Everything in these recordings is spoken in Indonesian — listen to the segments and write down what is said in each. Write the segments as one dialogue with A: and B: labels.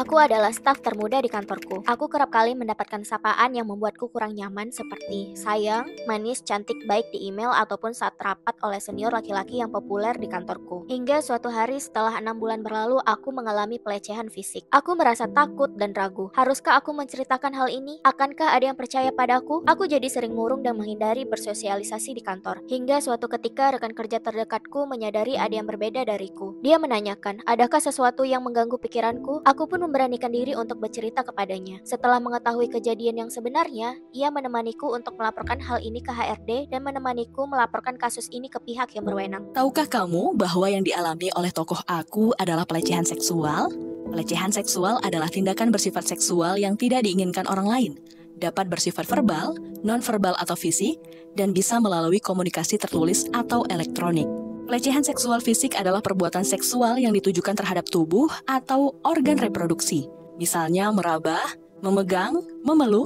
A: Aku adalah staf termuda di kantorku. Aku kerap kali mendapatkan sapaan yang membuatku kurang nyaman seperti sayang, manis, cantik baik di email ataupun saat rapat oleh senior laki-laki yang populer di kantorku. Hingga suatu hari setelah 6 bulan berlalu aku mengalami pelecehan fisik. Aku merasa takut dan ragu. Haruskah aku menceritakan hal ini? Akankah ada yang percaya padaku? Aku jadi sering murung dan menghindari bersosialisasi di kantor. Hingga suatu ketika rekan kerja terdekatku menyadari ada yang berbeda dariku. Dia menanyakan, adakah sesuatu yang mengganggu pikiranku? Aku pun memberanikan diri untuk bercerita kepadanya. Setelah mengetahui kejadian yang sebenarnya, ia menemaniku untuk melaporkan hal ini ke HRD dan menemaniku melaporkan kasus ini ke pihak yang berwenang.
B: Tahukah kamu bahwa yang dialami oleh tokoh aku adalah pelecehan seksual? Pelecehan seksual adalah tindakan bersifat seksual yang tidak diinginkan orang lain. Dapat bersifat verbal, non-verbal atau fisik, dan bisa melalui komunikasi tertulis atau elektronik. Pelecehan seksual fisik adalah perbuatan seksual yang ditujukan terhadap tubuh atau organ reproduksi. Misalnya meraba, memegang, memeluk,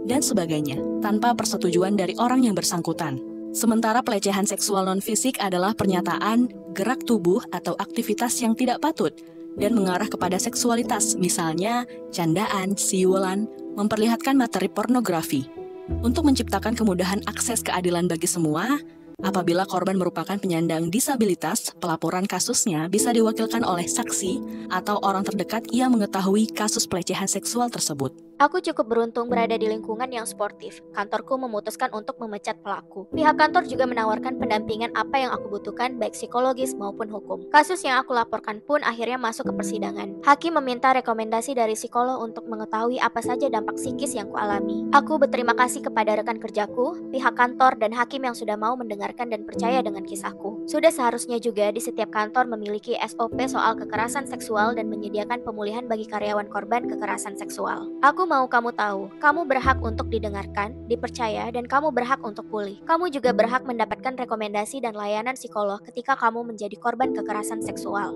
B: dan sebagainya, tanpa persetujuan dari orang yang bersangkutan. Sementara pelecehan seksual non-fisik adalah pernyataan, gerak tubuh, atau aktivitas yang tidak patut dan mengarah kepada seksualitas, misalnya candaan, siulan, memperlihatkan materi pornografi. Untuk menciptakan kemudahan akses keadilan bagi semua, apabila korban merupakan penyandang disabilitas, pelaporan kasusnya bisa diwakilkan oleh saksi atau orang terdekat yang mengetahui kasus pelecehan seksual tersebut.
A: Aku cukup beruntung berada di lingkungan yang sportif. Kantorku memutuskan untuk memecat pelaku. Pihak kantor juga menawarkan pendampingan apa yang aku butuhkan, baik psikologis maupun hukum. Kasus yang aku laporkan pun akhirnya masuk ke persidangan. Hakim meminta rekomendasi dari psikolog untuk mengetahui apa saja dampak psikis yang kualami. Aku berterima kasih kepada rekan kerjaku, pihak kantor, dan hakim yang sudah mau mendengarkan dan percaya dengan kisahku. Sudah seharusnya juga di setiap kantor memiliki SOP soal kekerasan seksual dan menyediakan pemulihan bagi karyawan korban kekerasan seksual. Aku mau kamu tahu, kamu berhak untuk didengarkan, dipercaya, dan kamu berhak untuk pulih. Kamu juga berhak mendapatkan rekomendasi dan layanan psikolog ketika kamu menjadi korban kekerasan seksual.